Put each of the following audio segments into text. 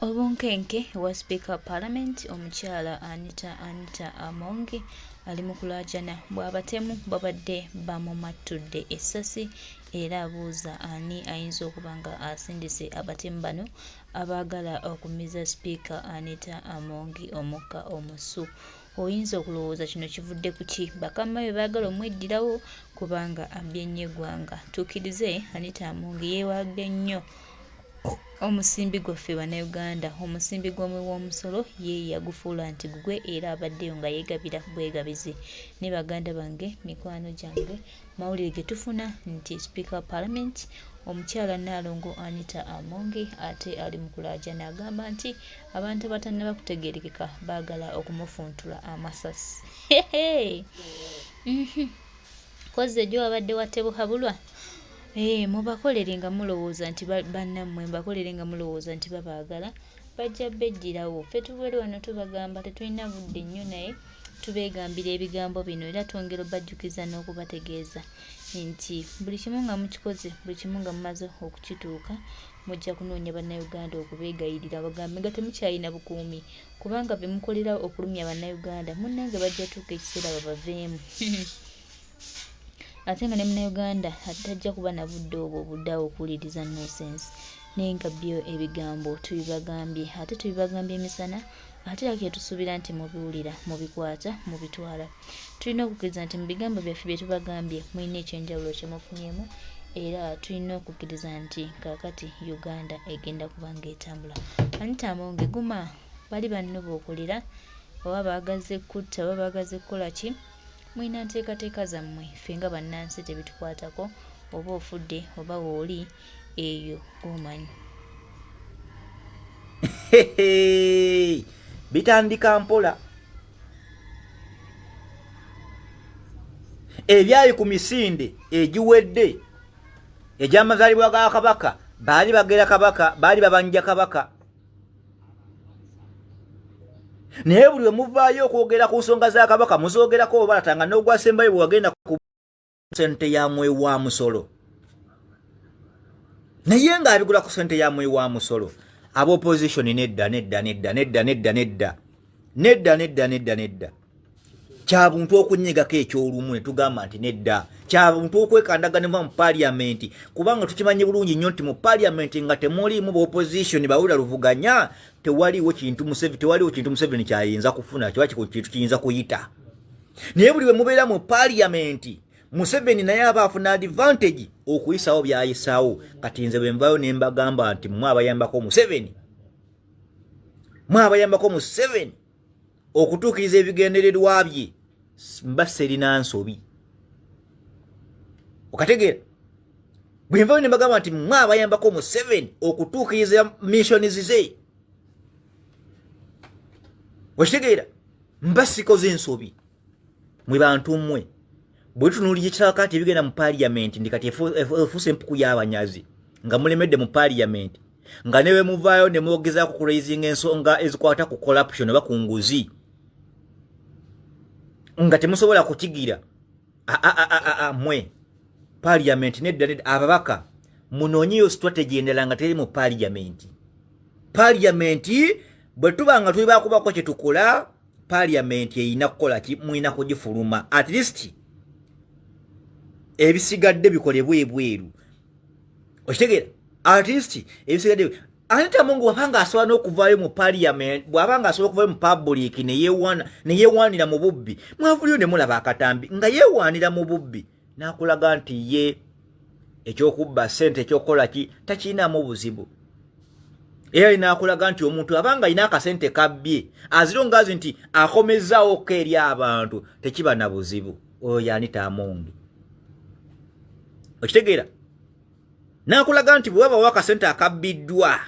Obunkenke wa Speaker Parliament omukyala Anita Among ali mu kulaajana bw'abatemu babadde bamumatudde essasi era abuuza ani ayinza okuba nga asindise abatemu bano abaagala okumiza Speaker Anita Among omukka omusu. Oyinza okulowooza kino kivudde ku ki? Bakama be baagala omweddirawo kubanga abbye nnyo eggwanga. Tuukirize Anita Among yeewaaga nnyo omusimbi gwaffe Bannayuganda, omusimbi gw'omusolo ye yagufuula nti gugwe era abaddeyo nga yeegabira bwegabizi. Ne baganda bange, mikwano gyange, mawulire ge tufuna nti Speaker Parliament omukyala Nnaalongo Anita Among ate ali mu kulaajana agamba nti abantu abatannaba kutegeerekeka baagala okumufuntula amasasi. Koze gyo abadde watebuhabulwa. Mubakolere nga mulowooza nti bannammwe mbakolere nga mulowooza nti babaagala bajja beddirawo. Ffe tubeere wano tubagamba tetulina budde nnyo naye tubeegambira ebigambo bino era twongera obajjukiza n'okubategeeza nti buli kimu nga mukikoze, buli kimu nga mumaze okukituuka mujja kunoonya Bannayuganda okubeegayirira bagambe nga temukyalina bukuumi kubanga be mukolera okulumya Bannayuganda munnange bajja tuuka ekiseera babaveemu. Ate nga ne Munnayuganda atajja kuba na budde obwo obuddawo okuwuliriza nonsense naye nga byo ebigambo tubibagambye ate tubibagambye emisana ate era kye tusuubira nti mubiwulira mubikwata mubitwala. Tulina okukkiriza nti mu bigambo byaffe bye tubagambye mulina ekyenjawulo kye mufunyemu era tulina okukkiriza nti kaakati Uganda egenda kuba ng'etambula. Anita Among guma bali banno b'okolera oba baagaze kutta oba baagaze kukola ki mulina nteekateeka zammwe ffe nga bannansi tebitukwatako oba ofudde oba wooli eyo gomanyi. Bitandika mpola ebyali ku misinde egiwedde egy'amazaalibwa ga kabaka baali bagera kabaka baali babanja kabaka naye buli we muvaayo okwogera ku nsonga za kabaka muzoogerako obalatanga n'ogwasembayo bwe wagenda ku sente ya mwe wa musolo naye ng'abigula ku sente ya mwe wa musolo. Ab'opposition nedda kya buntu okunyegako ekyolumu ne tugamba nti nedda kya buntu okwekandaganira mu parliament kubanga tukimanyi bulungi nnyo nti mu parliament nga temuliimu b'opposition bawulira luvuganya tewaliwo kintu Museveni kyayinza kufuna kiba kintu kiyinza kuyita. Naye buli we mubeera mu parliament Museveni naye aba afuna advantage okuyisawo byayisaawo. Kati nze bwe nvayo ne mbagamba nti mmwe abayambako Museveni okutuukiriza ebigendererwa bye mba serina nsobi. Okategeera bwe nvayo ne mbagamba nti mmwe abayambako Museveni okutuukiriza missionizi ze okitegeera mba sikoze ensobi. Mwe bantu mmwe bwe tunuulira ekisakati ebigenda mu parliament ndi kati efuuse empuku y'abanyazi nga mulemedde mu parliament nga newe muvaayo ne mwogezaako ku raising ensonga ezikwata ku corruption oba ku nguzi nga temusobola kukigira. Mwe parliament nedda ababaka munoonyeyo strategy endala nga teri mu parliament. Bwe tuba nga tuli bakubako kye tukola parliament eyina kukola ki mulina kugifuluma at least ebisigadde bikolebwe ebweru. Okitegeera at least ebisigadde Anita Among bw'abanga asobola n'okuvaayo mu parliament bw'abanga asobola okuvaayo mu public ne yeewaanira mu bubbi mwavulyo ne mulaba akatambi nga yeewaanira mu bubbi n'akulaga nti ye ekyokubba ssente ekyokukola ki takiinaamu buzibu. Era n'akulaga nti omuntu abanga alina akasente kabbye azirongazi nti akomezzaawo ko eri abantu tekiba na buzibu. Oyo Anita Among okitegeera n'akulaga nti bwe wabawo akasente akabbiddwa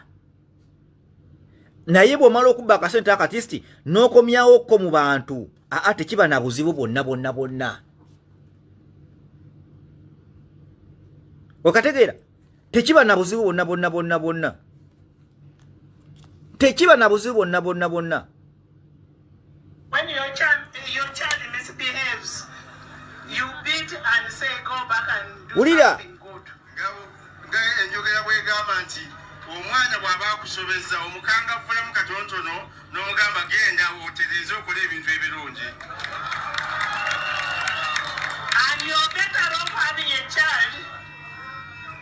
naye bw'omala okubba akasente akatisti n'okomyawo ko mu bantu tekiba na buzibu bonna. Okategeera tekiba na buzibu bonna. Tekiba na buzibu bonna. When your child misbehaves, you beat and say go back and do Ulira. something good. Enjogera bwegamba nti omwana bw'aba akusobezza omukangavvulamu katonotono n'omugamba genda otereze okola ebintu ebirungi. And you're better off having a child,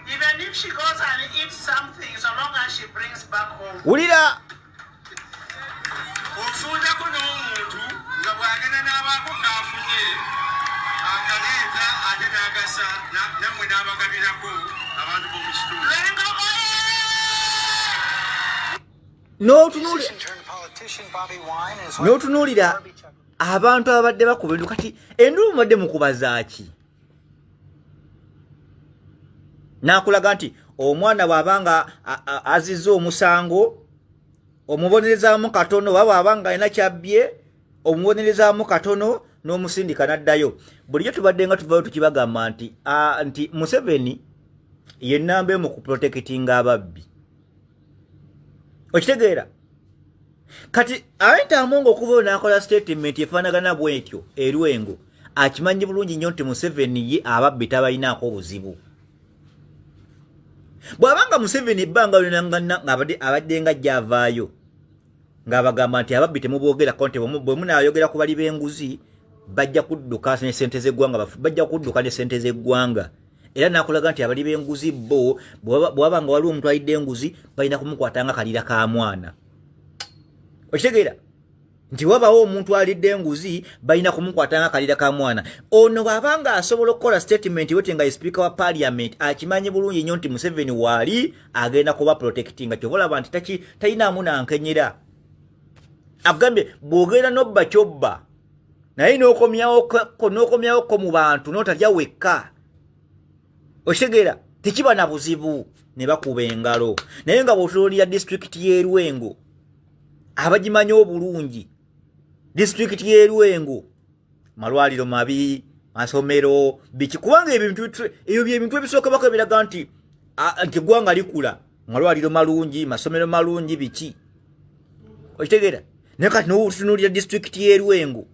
even if she goes and eats something, so long as she brings back home. Ulira Ofuudako n'omuntu nga bw'agenda n'abaako kaafunye akaleeta ate n'agasa nammwe n'abagabirako abantu b'omu kitundu. n'otunuulira abantu abadde bakuba endu kati endu mubadde mukubazaaki n'akulaga nti omwana bw'abanga azizza omusango omubonerezaamu katono oba bw'abanga alina kyabbye omubonerezaamu katono n'omusindika n'addayo. Bulijjo tubadde nga tuvayo tukibagamba nti Museveni ye nnamba emu ku protectinga ababbi. Okitegeera? Kati Anita Among okuvayo n'akola statement efaanagana bw'etyo erwengo akimanyi bulungi nnyo nti Museveni ye ababbi tabalinaako obuzibu. Bw'abanga Museveni ebbanga lyonna abadde nga gy'avaayo ng'abagamba nti ababbi temuboogerako nti bwe munaayogera ku bali b'enguzi bajja kudduka ne ssente z'eggwanga bajja kudduka ne ssente z'eggwanga. Era n'akulaga nti abali b'enguzi bo bw'abanga waliwo omuntu alidde enguzi balina kumukwatanga kalira ka mwana. Okitegeera? Nti wabawo omuntu alidde enguzi balina kumukwatanga kalira ka mwana. Ono bw'abanga asobola okukola statement wete nga ye speaker wa parliament akimanyi bulungi nnyo nti Museveni waali agenda kuba protectinga. Kyova olaba nti talinaamu nankenyera. Agambye bw'ogenda n'obba kyobba naye n'okomyawo ko mu bantu n'otalya wekka. Okitegeera? Tekiba na buzibu ne bakuba engalo. Naye nga bw'otunuulira disitulikiti y'e Lwengo abagimanyi obulungi, disitulikiti y'e Lwengo malwaliro mabi, masomero biki, kubanga ebyo by'ebintu ebisooka bako biraga nti eggwanga likula, malwaliro malungi, masomero malungi biki. Okitegeera? Naye kati n'otunuulira disitulikiti y'e Lwengo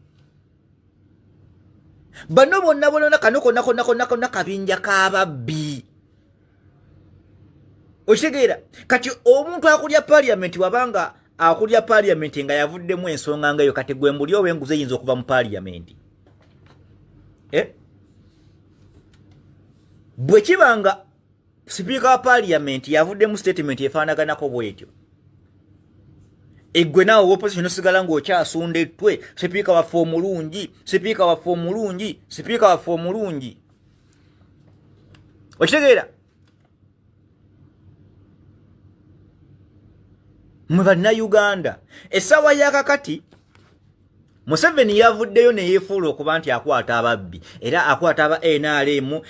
bano bonna kano konna kabinja k'ababbi. Okitegeera? Kati omuntu akulya parliament wabanga akulya parliament nga yavuddemu ensonga ngayo kati gwe mbuli ow'enguzi eyinza okuva mu parliament. Bwe kibanga sipiika wa parliament yavuddemu statement efaanaganako bwetyo, eggwe naawe opposition osigala ng'okyasunda ettwe, sipiika waffe omulungi, sipiika waffe omulungi, sipiika waffe omulungi. Okitegeera? Mwe bannayuganda essaawa yakakati Museveni yavuddeyo ne yeefuula okuba nti akwata ababbi era akwata aba NRM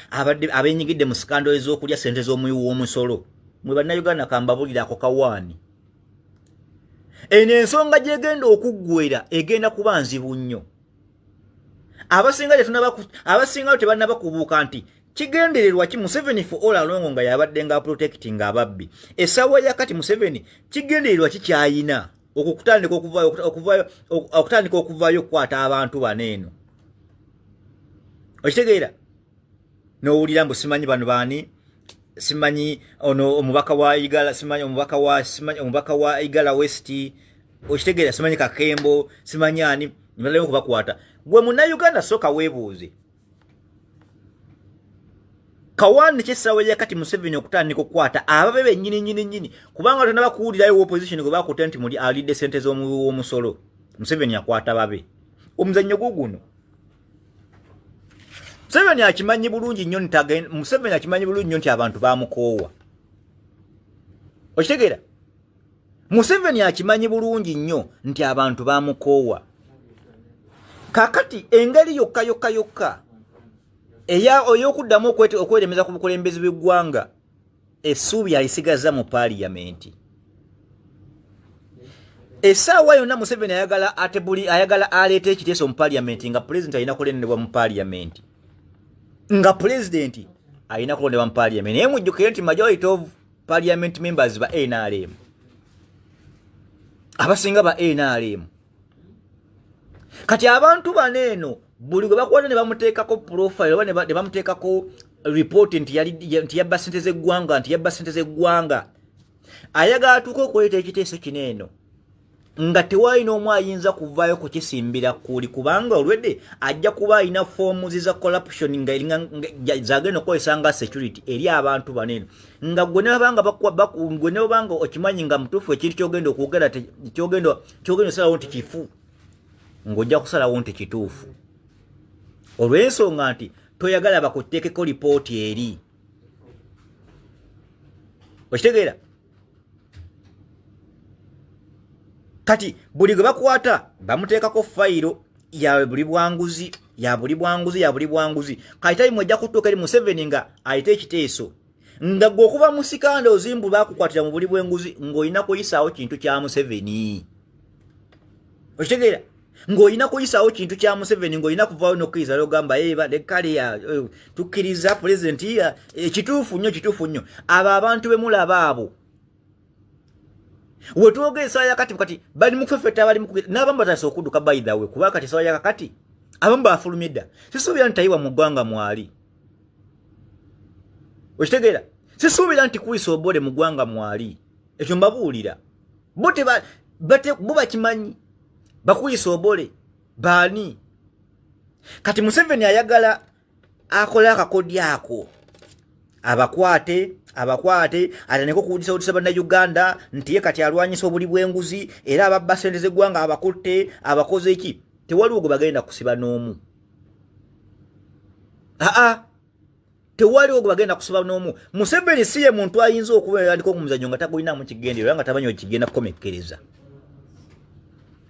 abeenyigidde mu sikando ez'okulya ssente z'omuwi w'omusolo. Mwe bannayuganda kambabulira ako kawaani. Eno ensonga gyegenda okuggwera egenda kuba nzibu nnyo. Abasinga tebannaba kubuuka nti kigendererwa ki Museveni for all along nga yabadde nga protecting ababbi. Essaawa yakati Museveni kigendererwa ki kyayina okutandika okuvaayo okukwata abantu baneeno. Okitegeera? N'owulira mbu simanyi bano baani, simanyi ono omubaka wa Igala, simanyi omubaka wa Igala West, okitegeera, simanyi Kakembo, simanyi ani, nibalayo okubakwata. Gwe munnayuganda sooka weebuuze. Kawaani kyessaawa yakati Museveni okutandika okukwata ababe bennyini kubanga tonna bakuwulirayo opposition gwe bakutte nti muli alidde ssente z'omuwi w'omusolo. Museveni akwata babe. Omuzannyo guno Museveni akimanyi bulungi nnyo nti abantu bamukoowa. Okitegeera? Museveni akimanyi bulungi nnyo nti abantu bamukoowa. Kakati engeri yokka ey'okuddamu okweremeza ku bukulembeze bw'eggwanga essuubi alisigaza mu parliament. Essaawa yonna Museveni ayagala aleeta ekiteeso mu parliament nga president alina kulondebwa mu parliament. Naye mujjukire nti majority of parliament members ba NRM. Abasinga ba NRM. Kati abantu baneeno buli gwe bakwata ne bamuteekako profile oba ne bamuteekako report nti yabba ssente z'eggwanga, ayagala tuko okweta ekiteeso kineeno nga tewalina omu ayinza kuvaayo kukisimbira kuli kubanga olwedde ajja kuba alina foomu za corruption nga zagenda okukozesa nga security eri abantu baneeno nga gwe ne babanga okimanyi nga mutuufu ekintu kyogenda okwogera kyogenda osalawo nti kifu ng'ojja kusalawo nti kituufu olw'ensonga nti toyagala bakuteekeko lipooti eri okitegeera kati buli gwe bakwata bamuteekako fayiro ya buli bwanguzi kati tayimu ejja kutuuka eri Museveni nga ayite ekiteeso nga gwe okuva mu sikanda ozimbu bakukwatira mu buli bw'enguzi ng'olina kuyisaawo kintu kya Museveni okitegeera ng'olina kuyisaawo kintu kya Museveni ng'olina kuvaayo n'okkiriza n'ogamba kale tukkiriza pulezidenti kituufu nnyo abo abantu be mulaba abo wetwogera essaawa yakati bali mu kufefeta bali n'abamu batandise okudduka by the way kuba kati essaawa yakakati abamu bafulumye dda sisuubira nti tayiwa mu ggwanga mwali okitegeera sisuubira nti kuyisa obole mu ggwanga mwali ekyo mbabuulira bo bakimanyi bakuyisa obole baani kati Museveni ayagala akola akakodi ako abakwate ataneko kuwulisa bannayuganda nti ye kati alwanyisa obuli bw'enguzi era ababba ssente z'eggwanga abakutte abakoze eki tewaliwo gwe bagenda kusiba n'omu tewaliwo gwe bagenda kusiba n'omu Museveni si ye muntu ayinza okubeera andiko ku muzannyo nga tagulinamu kigendero era nga tamanyi kigenda kukomekkereza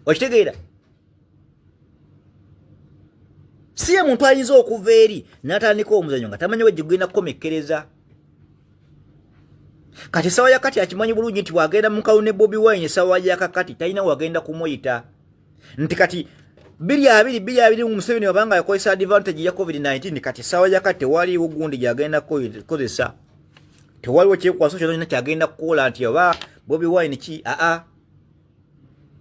okitegeera si ye muntu ayinza okuva eri n'atandika omuzannyo nga tamanyi wegigenda kukomekkereza kati essaawa yakati akimanyi bulungi nti wagenda mu kalulu ne Bobi Wine essaawa yakakati talina wagenda kumuyita nti kati 22 Museveni wabanga yakozesa advantage ya COVID-19 kati essaawa yakati tewaliwo gundi gyagenda kukozesa tewaliwo kyekwaso kyonna kyagenda kukola nti oba Bobi Wine ki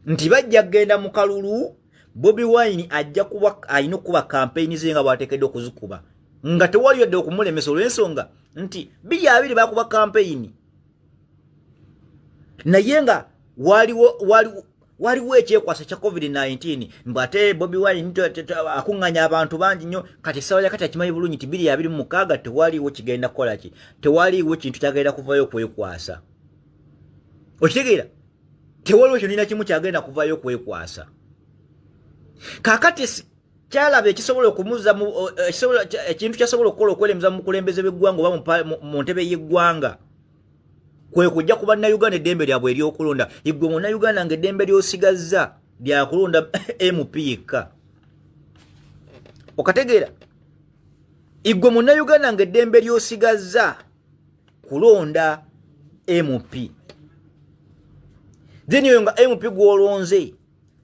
nti bajja kgenda mu kalulu Bobi Wine ajja kuba alina okuba campaign ze nga bwateekeddwa okuzikuba nga tewaliwo dde okumulemesa olw'ensonga nti 22 bakuba campaign naye nga waliwo ekyekwasa kya COVID-19 mbate Bobi Wine akuŋŋanya abantu bangi nnyo kati essaawa yakati akimanyi bulungi nti 26 tewaliwo kigenda kukola ki tewaliwo kintu kyagenda kuvayo okwekwasa okitegeera tewaliwo kyonna kimu kyagenda kuvayo okwekwasa kakati kyalaba ekisobola okumuzza ekintu kyasobola okukola okweremeza mu mukulembeze bw'eggwanga oba mu ntebe y'eggwanga kwe kujja ku bannayuganda eddembe lyabwe ery'okulonda igwe munnayuganda ng'eddembe ly'osigazza lyakulonda MP yekka okategeera igwe munnayuganda ng'eddembe ly'osigazza kulonda MP then eyo nga MP gw'olonze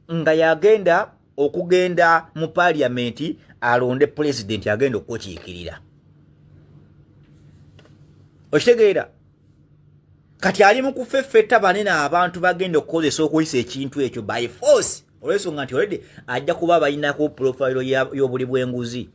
nga yagenda okugenda mu parliament alonde president agenda okukiikirira okitegeera kati ali mu kufeffeta banene abantu bagenda okukozesa okuyisa ekintu ekyo by force olw'ensonga nti already ajja kuba balinako profile y'obuli bw'enguzi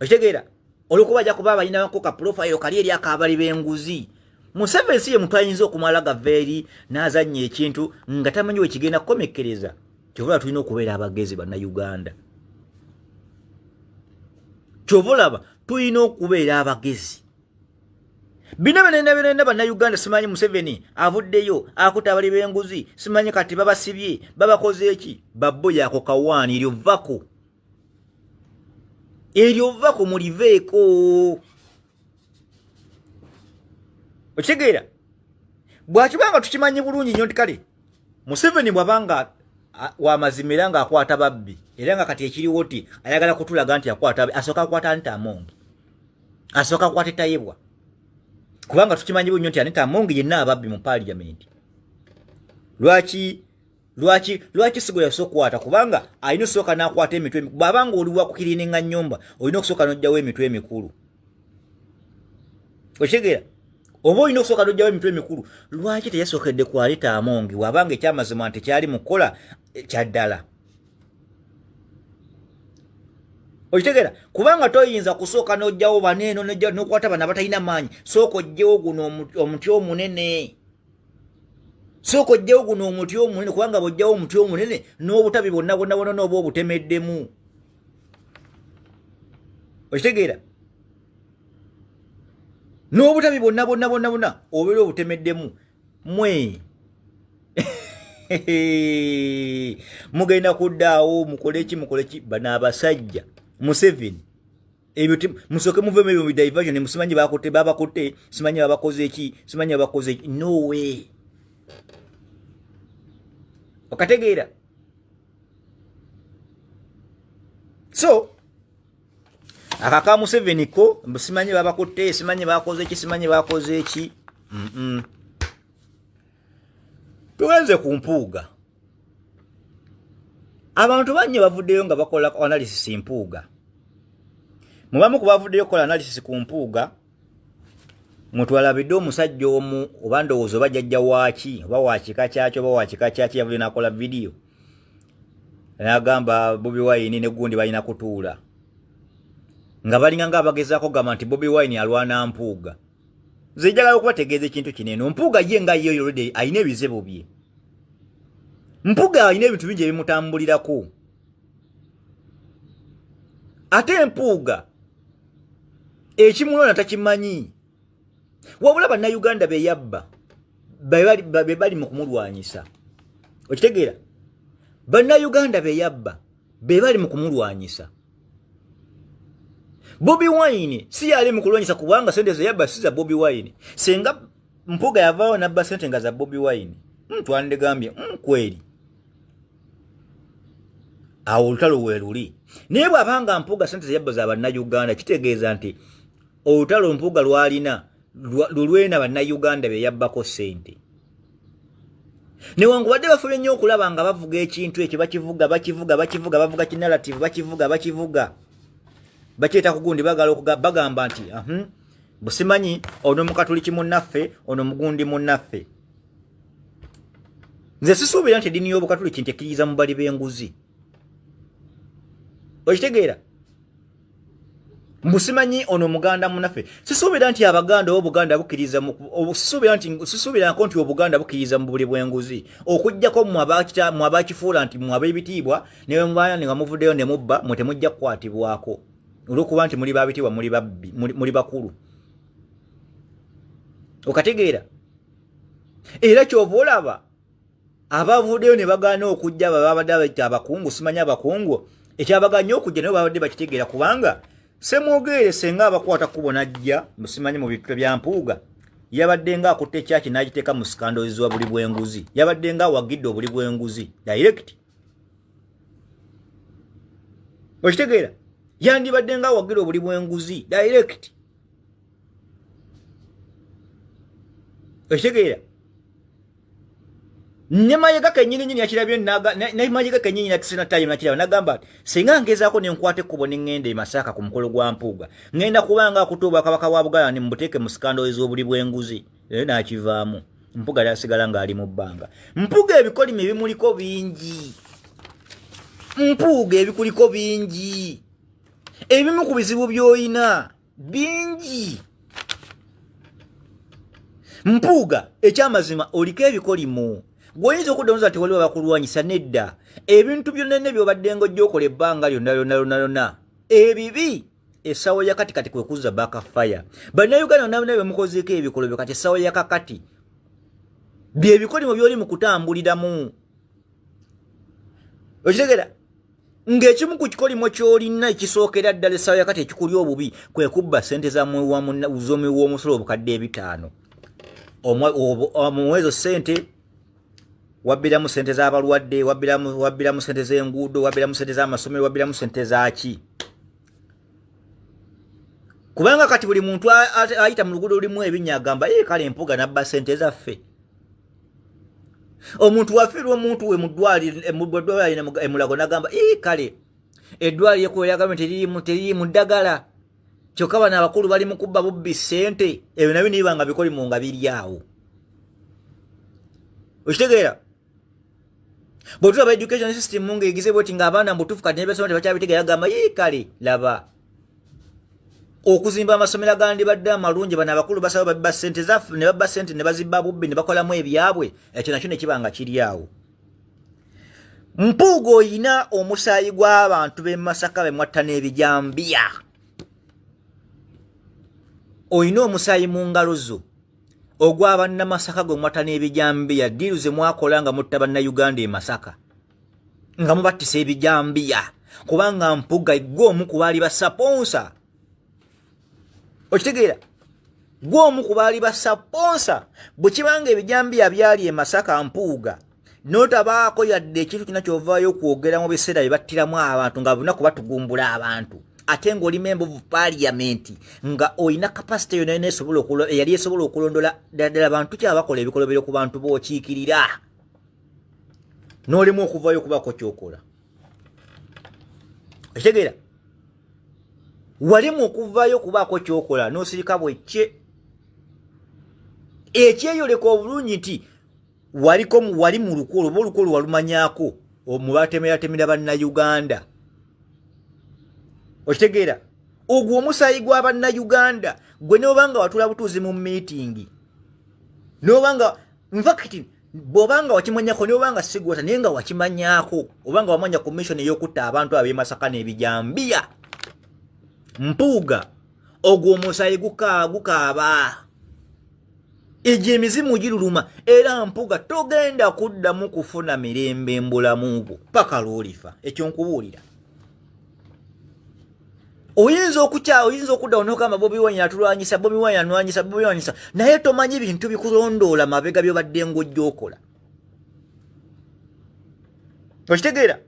okitegeera olwokuba ajja kuba balinako ka profile kali eri akabali b'enguzi Museveni si ye muntu ayinza okumala gaveeri n'azannya ekintu nga tamanyi we kigenda kukomekkereza kyovula tulina okubeera abagezi bannayuganda kyovulaba tulina okubeera abagezi bino benena bannayuganda simanyi Museveni avuddeyo akuta abali b'enguzi simanyi kati babasibye babakoze eki babbo yako kawaani eryovako muliveeko okitegeera bwakibanga tukimanyi bulungi nnyo nti kale Museveni bwabanga wamazima era ng'akwata babbi era nga kati ekiriwo ti ayagala kutulaga nti akwata asooka akwata Anita Among asooka akwata Tayebwa kubanga tukimanyi bulungi nti Anita Among yenna ababbi mu parliament lwaki sigo yasokwata kubanga alina osooka n'akwata emitwe bw'abanga oli wakukirininga nnyumba olina okusooka n'ojjawo emitwe emikulu okitegeera oba olina okusooka n'ojjawo emitwe emikulu lwaki teyasookedde ku Anita Among wabanga ekyamazima nti kyali mu kukola kyaddala Okitegera kubanga toyinza kusooka n'ojjawo baneeno n'okwata bana batalina maanyi sooka ojjewo guno omuti omunene sooka ojjewo guno omuti omunene kubanga bw'ojjawo omuti omunene n'obutabi bonna n'oba obutemeddemu. Okitegeera n'obutabi bonna obeera obutemeddemu mwe mugenda kuddaawo mukoleki bano abasajja Museveni ebyo musooke muvemu ebyo diversion musimanyi babakutte simanyi babakoze eki simanyi babakoze no way. Okategeera so akaka Museveni ko simanyi babakutte simanyi bakoze eki simanyi bakoze eki tuwenze ku mpuuga abantu bannyo bavuddeyo nga bakola analysis mpuuga mubamu ku bavuddeyo kola analysis ku mpuuga mutwalabidde omusajja omu oba ndowooza oba jjajja waaki oba wakika kyakyo oba wakika kyaki yavudde n'akola vidiyo n'agamba Bobi Wine ne gundi balina kutuula nga balinga nga abagezaako gamba nti Bobi Wine alwana mpuuga. Nze njagala okubategeeza ekintu kinene mpuuga ye nga ye already ayina ebizibu bye. Mpuuga ayina ebintu bingi ebimutambulirako. Ate mpuuga ekimulona takimanyi. Wabula bannayuganda be yabba be bali mu kumulwanyisa. Okitegeera bannayuganda be yabba be bali mu kumulwanyisa. Bobi Wine si yali mu kulwanyisa kubanga sente ze yabba si za Bobi Wine. Senga mpuuga yavaawo nabba sente nga za Bobi Wine twandegambye kweri awo olutalo weeruli naye bw'abanga mpuuga sente ze yabba za bannayuganda kitegeeza nti olutalo mpuuga lwalina lulwena bannayuganda be yabbako sente. Newankubadde bafube nnyo okulaba nga bavuga ekintu ekyo bakivuga bavuga kinarrative bakivuga bakyeta kugundi bagamba nti busimanyi ono mukatuliki munnaffe ono mugundi munnaffe. Nze sisuubira nti eddiini y'obukatuliki nti ekkiriza mu bali b'enguzi. Okitegeera musimanyi ono muganda munnaffe sisuubira nti abaganda obuganda bukkiriza sisuubira nti obuganda bukkiriza mu buli bw'enguzi okuggyako mu abakifuula nti mu ab'ebitiibwa newe mubaana nga muvuddeyo ne mubba mwe temujja kukwatibwako olw'okuba nti muli babitiibwa muli bakulu. Okategeera era kyova olaba abavuddeyo ne bagaana okujja babadde abayita abakungu simanyi abakungu ekyabaganya okujja naye babadde bakitegeera kubanga semwogerere senga abakwata kubo najja musimanyi mu bitulo bya mpuuga yabadde nga akutte ekyaki n'agiteeka mu scandals wa buli bw'enguzi yabadde nga awagidde obuli bw'enguzi direct. Okitegeera yandibadde nga awagidde obuli bw'enguzi direct. Okitegeera Nemayiga kenyini yakirabye nemayiga kenyini nakisina time nakirabye nagamba singa ngezaako nenkwate kubo nengende Masaka ku mukolo gwa mpuuga ngenda kubanga akutuba kabaka wa Buganda ni mbuteeke mu scandal ez'obuli bw'enguzi nakivaamu mpuuga yasigala nga ali mu bbanga. Mpuuga ebikolimi ebimuliko bingi mpuuga ebikuliko bingi ebimu ku bizibu by'oyina bingi. Mpuuga ekyamazima oliko ebikolimo gwoyinza okuddamuza ati waliwo bakulwanyisa nedda ebintu byonna by'obadde ng'ojja ebbanga lyonna ebibi essawo ya kati kwe kuzza backfire. Bannayuganda nabona bemukozeeko ebikolobyo kati essawo ya kakati byebikolimo by'oli mu kutambuliramu. Okitegeera ng'ekimu ku kikolimo ky'olina ekisookera ddala essawo ya kati ekikuli obubi kwe kubba ssente z'omuwi w'omusolo obukadde 5 omwezo ssente wabbiramu ssente z'abalwadde wabbiramu ssente z'enguudo wabbiramu ssente z'amasomero wabbiramu ssente zaki kubanga kati buli muntu ayita mu luguudo lulimu ebinnya agamba kale empuuga nabba ssente zaffe. Omuntu wafiirwa omuntu we mu ddwaliro emulago n'agamba kale eddwaliro ekwera gavumenti teriri mu ddagala kyokka bano abakulu bali mu kubba bubbi ssente ebyo nabyo niba nga bikolimo nga biri awo. Okitegeera Bw'otulaba education system ng'egize bw'oti ng'abaana mbutuufu kati nebasoma tebakyabitegeera agamba kale laba okuzimba amasomero agandibadde amalungi bano abakulu basaba babba ssente zaffe ne babba ssente ne bazibba bubbi ne bakolamu ebyabwe ekyo nakyo ne kiba nga kiri awo. Mpuuga oyina omusaayi gw'abantu b'e Masaka be mwatta n'ebijambiya. Oyina omusaayi mu ngalo zo ogw'abannamasaka gwe mwatta n'ebijambiya ddiiru ze mwakola nga mutta bannayuganda e Masaka nga mubattisa ebijambiya kubanga Mpuuga gwe omu ku baali basaponsa. Okitegeera? Gwe omu ku baali basaponsa bwe kibanga ebijambiya byali e Masaka Mpuuga n'otabaako yadde ekintu kina kyovaayo okwogera mu biseera bye battiramu abantu nga bunaku batugumbula abantu ate ng'oli member of parliament nga oyina capacity yonna yali esobola okulondola ddala bantu ki abakola ebikolobero ku bantu b'okiikirira n'olimu okuvaayo okubaako kyokola. Okitegeera? Walimu okuvaayo okubaako kyokola n'osirika bwekye ekyeyoleka obulungi nti wali mu lukolo oba olukolo walumanyaako mubatemeratemera bannayuganda. Okitegeera? Ogwo omusaayi gw'abannayuganda gwe n'obanga watula butuuzi mu meeting n'obanga nfakiti bw'obanga wakimanyako n'obanga sigwata naye nga wakimanyako obanga wamanya commission ey'okutta abantu ab'e Masaka n'ebijambiya Mpuuga ogwo omusaayi gukaaba egyo emizimu giruluma era Mpuuga togenda kuddamu kufuna mirembe mbulamu bwo paka lw'olifa. Ekyo nkubuulira. Oyinza okudda onokamba Bobi Wine atulwanyisa Bobi Wine anwanyisa Bobi Wine naye tomanyi bintu bikulondoola mabega by'obadde ng'ojja okola. Okitegeera?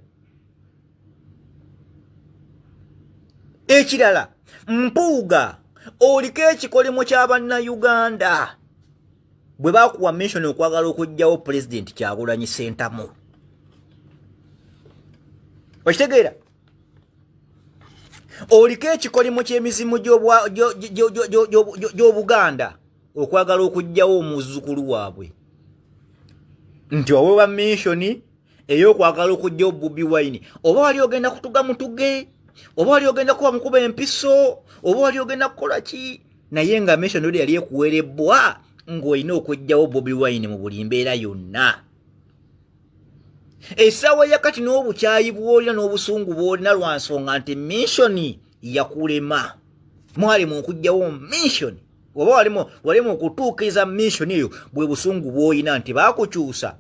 Ekirala Mpuuga oliko ekikolimo ky'abannayuganda bwe baakuwa mission okwagala okuggyawo President Kyagulanyi Ssentamu. Okitegeera? Oliko ekikolimo ky'emizimu gy'Obuganda okwagala okuggyawo omuzzukulu waabwe nti waweebwa mission ey'okwagala okuggyawo Bobi Wine oba wali ogenda kutuga mutuge oba wali ogenda kuba mukuba empiso oba wali ogenda kukola ki naye nga mission oli yali ekuweerebbwa ng'olina okuggyawo Bobi Wine mu buli mbeera yonna. Essaawa yakati n'obukyayi bw'olina n'obusungu bw'olina lwa nsonga nti mission yakulema mwali mu kuggyawo mission oba walimu okutuukiriza mission eyo bwe busungu bw'olina nti baakukyusa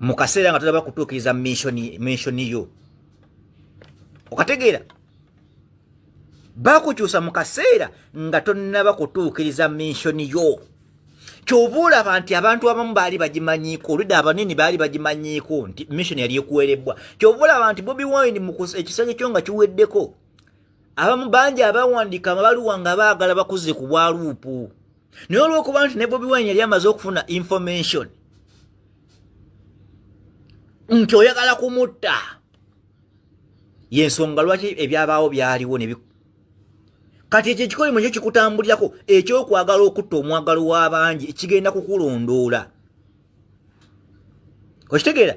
mu kaseera nga tolaba kutuukiriza mission yo. Okategeera? Baakukyusa mu kaseera nga tonnaba kutuukiriza mission yo. Kyova olaba nti abantu abamu baali bagimanyiiko oludda abanene baali bagimanyiiko nti mission yali ekuweerebbwa. Kyova olaba nti Bobi Wine mu ekisanja kyo nga kiweddeko abamu bangi abawandiika amabaluwa nga baagala bakuze ku bwaluupu naye olw'okuba nti ne Bobi Wine yali amaze okufuna information nti oyagala kumutta y'ensonga lwaki ebyabaawo byaliwo kati ekyo ekikolimo kyo kikutambulirako ekyokwagala okutta omwagalo w'abangi kigenda kukulondoola. Okitegeera?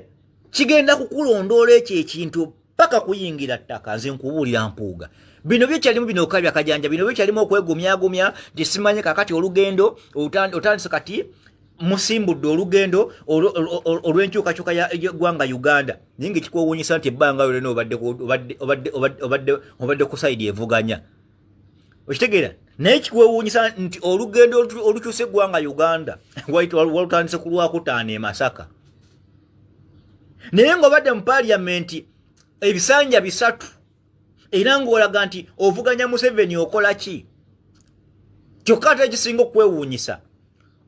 Kigenda kukulondoola ekyo ekintu paka kuyingira ttaka. Nze nkubuulira Mpuuga bino byekyalimu bino okabya kajanja bino byekyalimu okwegumyagumya nti simanyi kakati olugendo otandise kati musimbudde olugendo olw'enkyukakyuka y'eggwanga Uganda naye ng'ekikwewuunyisa nti ebbanga lyonna obadde ku sayidi evuganya. Okitegeera? Naye kikwewuunyisa nti olugendo olukyusa eggwanga Uganda walutandise ku Lwakutaano e Masaka naye ng'obadde mu parliament ebisanja 3 era ng'olaga nti ovuganya Museveni okola ki? Kyokka ate ekisinga okwewuunyisa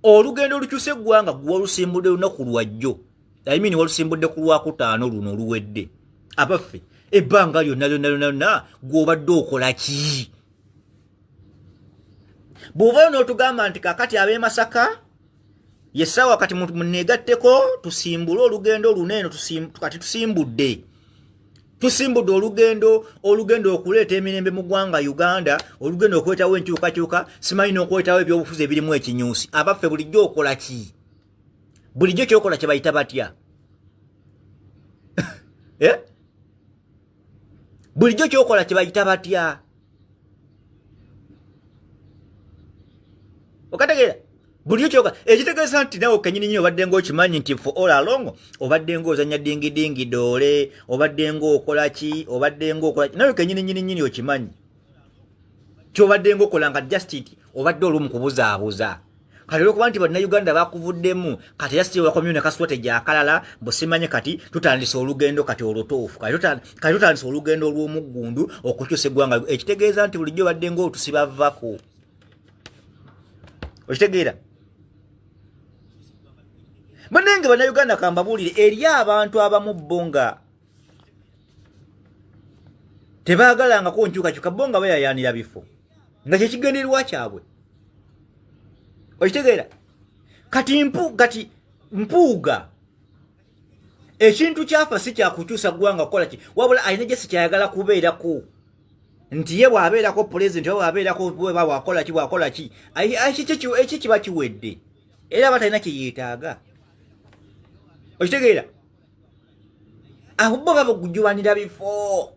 olugendo olukyusa eggwanga gwe walusimbudde lunaku lwajjo walusimbudde ku Lwakutaano luno oluwedde. Abaffe ebbanga lyonna gw'obadde okola ki? Bw'ovayo n'otugamba nti kakati ab'e Masaka yessaawa kati muneegatteko tusimbule olugendo luneeno kati tusimbudde olugendo okuleeta emirembe mu ggwanga Uganda olugendo okwetawo enkyukakyuka simanyi n'okwetawo ebyobufuzi ebirimu ekinyuusi. Abaffe bulijjo okola ki? Bulijjo kyokola kye bayita batya? bulijjo kyokola kibayita batya okategeera bulijjo kyokola ekitegeeza nti nawe kenyini obadde ng'okimanyi nti for all along obadde ng'ozanya dingidingi doole obadde ng'okola ki nawe kenyini okimanyi kyobadde ng'okola nga just obadde olumu kubuzaabuza kati olwokuba nti bannayuganda bakuvuddemu kati yasiti wakomyune kasitrategi akalala busimanye kati tutandise olugendo kati olutuufu kati tutandise olugendo olw'omuggundu okukyusa eggwanga ekitegeeza nti bulijjo badde ng'otusibavako okitegeera banenge bannayuganda kambabuulire eri abantu abamu bo nga tebaagalangako nkyukakyuka bo nga bayayaanira bifo nga kyekigendererwa kyabwe okitegeera kati mpuuga ekintu kyafa si kyakukyusa ggwanga kukola ki wabula alina gye sikyayagala kubeerako nti ye bw'abeerako pulezidenti oba bw'abeerako bweba bwakola ki ekyo kiba kiwedde era batalina kyeyeetaaga okitegeera abo bo bagujubanira bifo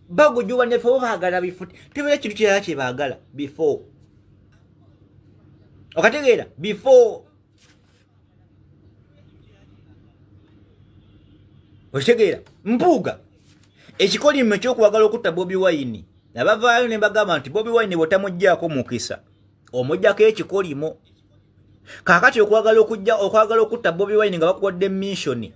bo baagala bifo tebeera kintu kirala kye baagala bifo okategeera before okitegeera mpuuga ekikolimo ekyokwagala okutta Bobi Wine nabavaayo ne bagamba nti Bobi Wine bw'otamuggyako mukisa omuggyako ekikolimo kaakati okwagala okutta Bobi Wine nga bakuwadde mission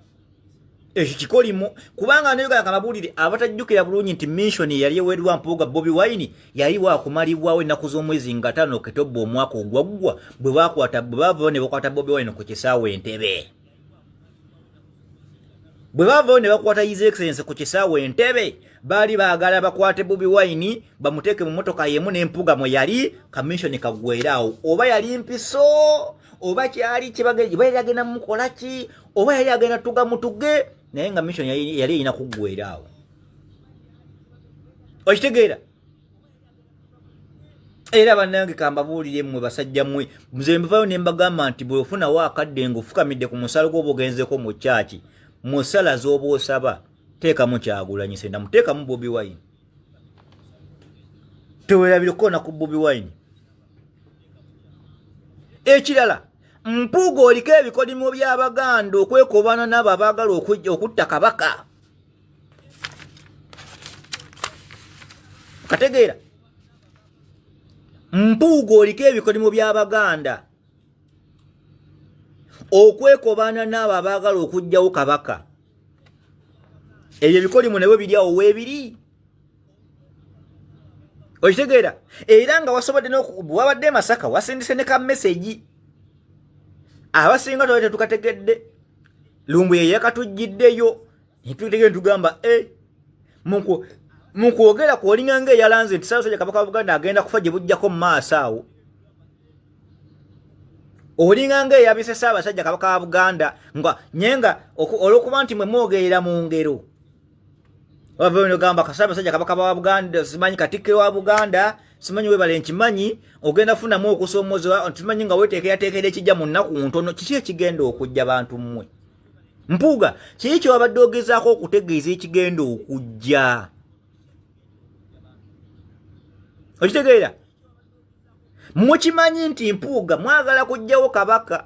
ekyo kikolimo kubanga nayo kamabuulire abatajjukira bulungi nti mission yali eweerwa mpuuga Bobi Wine yali waakumalibwawo ennaku z'omwezi nga 5 Oktoba omwaka ogwaggwa bwe baavaayo ne bakwata Bobi Wine ku kisaawe Entebbe bwe baavaayo ne bakwata His Excellency ku kisaawe Entebbe baali baagala bakwate Bobi Wine bamuteeke mu motoka yemu n'empuuga mwe yali kamishoni kaggweeraawo oba yali mpiso oba kyali kibagenda yali agenda mukola ki oba yali agenda tuge naye nga mission yali erina kuggweeraawo okitegeera era bannange kambabuulire mmwe basajja mmwe nze mbivaayo ne mbagamba nti bwe ofunawo akadde ng'ofukamidde ku musalo gw'oba ogenzeko mu kyaki mu ssala z'oba osaba teekamu Kyagulanyi Ssentamu muteekamu Bobi Wine teweerabireko na ku Bobi Wine ekirala mpuuga oliko ebikolimo by'Abaganda okwekobaana n'abo abaagala okutta kabaka kategeera mpuuga oliko ebikolimo by'Abaganda okwekobaana n'abo abaagala okuggyawo kabaka ebyo ebikolimo nabyo biri awo weebiri okitegeera era nga wasobodde wabadde Masaka wasindise ne ka message abasinga twali tetukategedde lumbu ye yakatujjiddeyo ntitutegere ntugamba mu kwogera kwolinga ng'eyalanze nti Ssaabasajja Kabaka wa Buganda agenda kufa gye bujjako mu maaso awo olinga ng'eyabise Ssaabasajja Kabaka wa Buganda nga nyenga olw'okuba nti mwe mwogerera mu ngero wavayo nogamba Ssaabasajja Kabaka wa Buganda simanyi Katikkiro wa Buganda simanyi webale nkimanyi ogenda funamu okusoomoozebwa simanyi nga weteekerateekera ekijja mu nnaku ntono kiki ekigenda okujja bantu mmwe mpuuga kiki kyewabadde ogezaako okutegeeza ekigenda okujja okitegeera mukimanyi nti mpuuga mwagala kuggyawo kabaka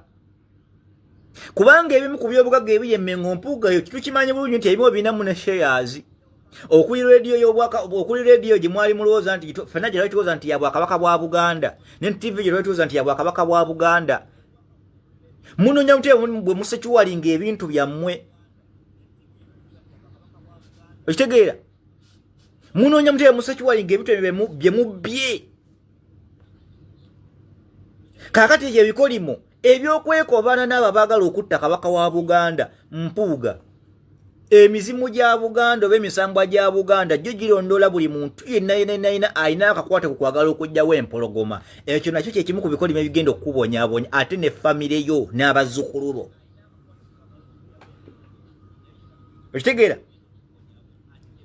kubanga ebimu ku byobugagga ebiri emmengo mpuuga yo tukimanyi bulungi nti ebimu ebinamu ne shares okuli rediyo gye mwali mulowooza nti fenna gye twalituwooza nti ya Bwakabaka bwa Buganda ne TV gye twalituwooza nti ya Bwakabaka bwa Buganda munoonya mutya bwe musekiwalinga ebintu byammwe okitegeera munoonya mutya musekiwalinga ebintu bye mubbye kaakati ekyo ebikolimo ebyokwekobaana n'abo abaagala okutta kabaka wa Buganda mpuuga emizimu gya Buganda oba emisambwa gya Buganda gyo girondoola buli muntu yenna alina akakwate ku kwagala okuggyawo empologoma ekyo nakyo kyekimu ku bikolimo ebigenda okukubonyaabonya ate ne famire yo n'abazzukulu bo okitegeera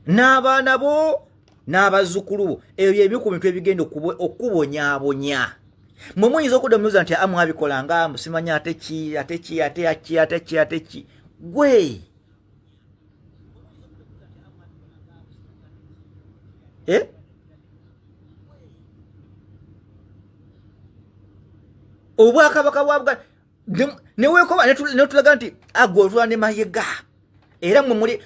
n'abaana bo n'abazzukulu bo ebyo ebimu ku bintu ebigenda okukubonyaabonya mwe muyinza okudda mubuuza nti amwabikola nga musimanyi ate ki gwe obwakabaka bwa Buganda newekoba netulaga nti agolwa ne Mayiga era muli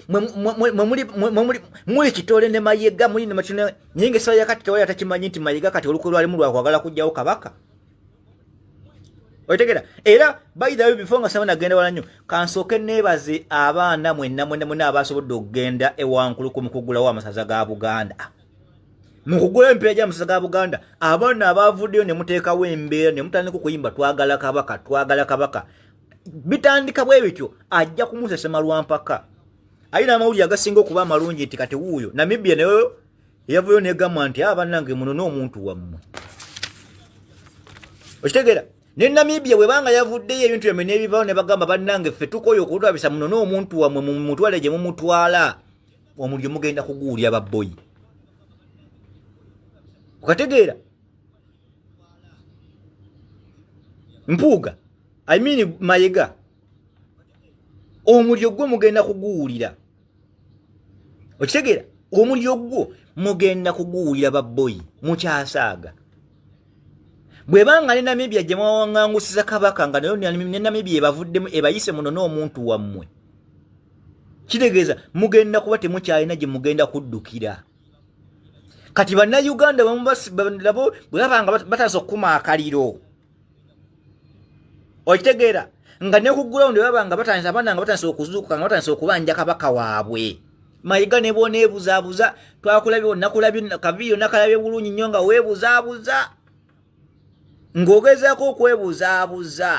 kitole ne Mayiga muli ne matune nyingi sawa yakati tawali atakimanyi nti Mayiga kati olukwe lwali mu lwakwagala kujjawo kabaka otegera era bayida bifonga sama nagenda wala nnyo kansoke nebaze abaana mwenna abasobodde okugenda ewankulu ku mukugula wa masaza ga Buganda mukugula empira ja masaza ga Buganda abaana abavuddeyo ne muteekawo embeera ne mutandika kuyimba twagala kabaka bitandika bwe bityo ajja kumusesema lwampaka ayina amawulire agasinga okuba amalungi nti kati wuuyo Namibia nayo yavuyo negamba nti abanange muno n'omuntu wammwe okitegera ne Namibia bwe banga yavuddeyo ebintu byamwe n'ebivaawo ne bagamba bannange ffe tukoyo okutwabisa muno n'omuntu wammwe mumutwale gye mumutwala omulyo mugenda kuguulya babboyi okategeera Mpuuga Mayiga omulyo gwo mugenda kuguwulira okitegeera omulyo gwo mugenda kuguwulira babboyi mukyasaaga bwe banga ne Namibia gye mwawangangusiza kabaka nga nayo ne Namibia ebavuddemu ebayise muno n'omuntu wammwe kitegeeza mugenda kuba temukyalina gye mugenda kuddukira kati bannayuganda bamubasibalabo bwe babanga bataso okukuma akaliro okitegeera nga ne ku ground babanga batandisa abana nga batandisa okuzuukuka nga batandisa okubanja kabaka waabwe Mayiga ne bona ebuzaabuza twakulabye nakulabye kaviyo nakalabye bulungi nnyo nga weebuzaabuza ng'ogezaako okwebuzaabuza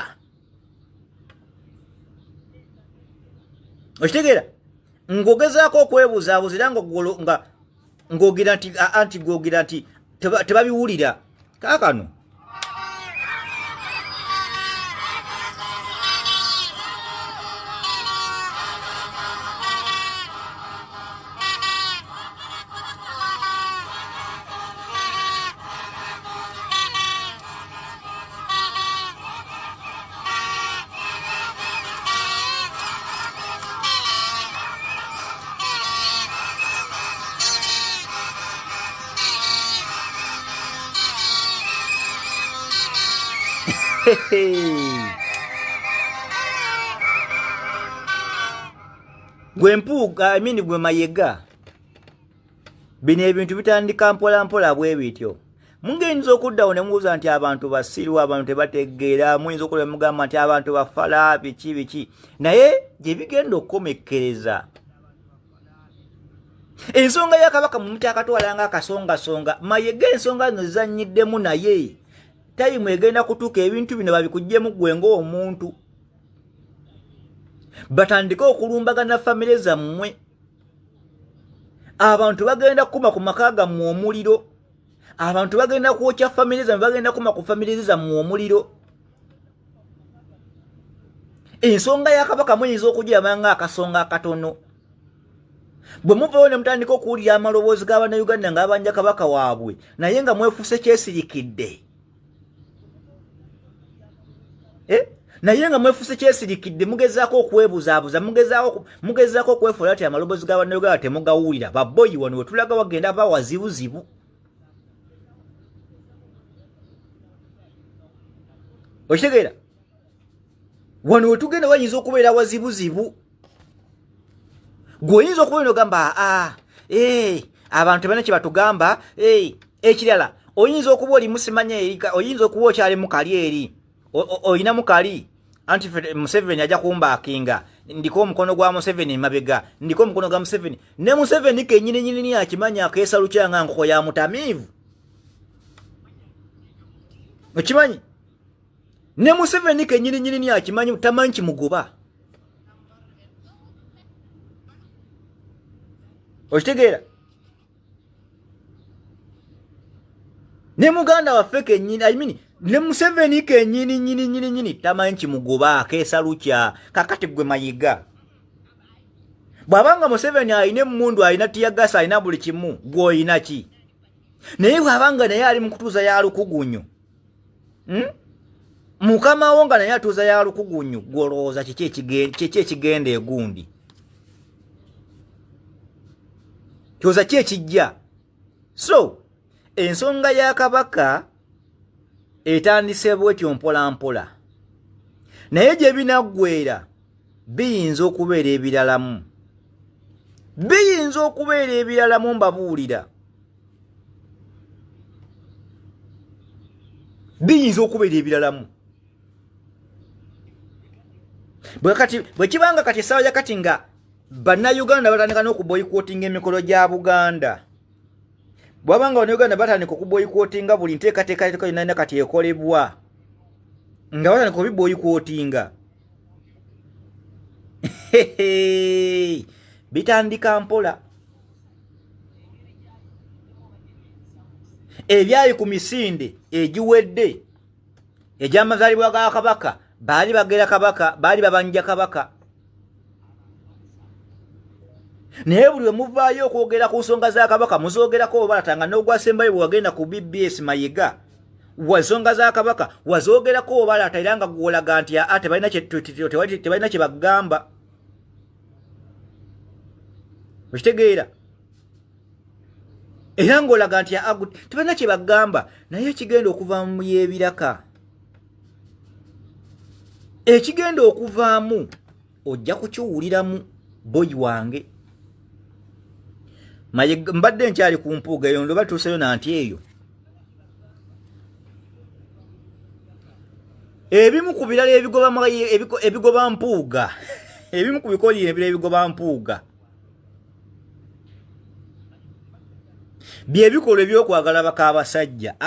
okitegeera ng'ogezaako okwebuzaabuza era nga ng'ogira nti tebabiwulira kaakano gwe Mpuuga gwe Mayiga bino ebintu bitandika mpola bwe bityo mungeyinza okuddawo ne mubuuza nti abantu basiru abantu tebategeera muyinza okulaba mugamba nti abantu bafala biki naye gye bigenda okukomekkereza ensonga ya kabaka mumutakatwalanga akasongasonga Mayiga ensonga zino zizannyiddemu naye tayimu egenda kutuuka ebintu bino babikuggyemu gwe ng'omuntu batandika okulumbagana famire zammwe abantu bagenda kuma ku maka gammwe omuliro abantu bagenda kwokya famire zammwe bagenda kuma ku famire zammwe omuliro ensonga ya kabaka muyinza okugirabanga akasonga akatono bwe muvayo ne mutandika okuwulira amaloboozi g'Abannayuganda ng'abanja kabaka waabwe naye nga mwefuuse kyesirikidde naye nga mwefuse kyesirikidde mugezaako okwebuzaabuza mugezaako okwefuula ati amaloboozi g'Abannayuganda temugawulira babboyi wano we tulaga wagenda ba wazibuzibu okitegeera wano we tugenda wayinza okubeera wazibuzibu gweoyinza okubeera ogamba abantu tebana kye batugamba ekirala oyinza okuba oli musimanya erika oyinza okuba okyali mukali eri oyina mukali anti Museveni ajja kumbaakinga ndiko omukono gwa Museveni mabega ndiko omukono gwa Museveni ne Museveni kenyini akimanya akeesa lukyanga nkoko ya mutamiivu okimanyi ne Museveni kenyini akimanyi tamanyi kimugoba okitegeera ne muganda waffe kenyini ne Museveni kenyini tamanyi kimugoba akeesa lukya kakati gwe Mayiga bw'abanga Museveni ayina emmundu ayina tiyagasa ayina buli kimu gw'oyina ki naye bw'abanga naye ali mu kutuuza ya lukugunyu mukama wo nga naye atuuza ya lukugunyu gw'olowooza kiki ekigenda egundi kyoza ki ekijja So ensonga ya kabaka etandise bwetyo mpola mpola, naye gye binaggweera biyinza okubeera ebiralamu, biyinza okubeera ebiralamu mbabuulira, biyinza okubeera ebiralamu. Bwe kibanga kati essaawa ya kati nga bannayuganda batandika n'okuboyikootinga emikolo gya Buganda, bw'abanga bannayuganda batandika okuboyikootinga buli nteekateeka yonna kati ekolebwa nga batandika obiboyikootinga, bitandika mpola. Ebyali ku misinde egiwedde egy'amazaalibwa ga kabaka, baali bagera kabaka, baali babanja kabaka. Naye buli we muvaayo okwogera ku nsonga za kabaka muzoogerako obalatanga n'ogwasembayo bwe wagenda ku BBS Mayiga, ensonga za kabaka wazoogerako obalata era nga gwolaga nti tebalina kye bagamba. Okitegeera? Era ng'olaga nti tebalina kye bagamba, naye ekigenda okuvaamu y'ebiraka, ekigenda okuvaamu ojja kukiwuliramu boyi wange. Mbadde nkyali ku mpuuga eyo, ndoba tuuseyo nanti eyo. Ebimu ku birala ebigoba mpuuga, ebimu ku bikolire ebirala ebigoba mpuuga bye bikolwa ebyokwagala baka abasajja.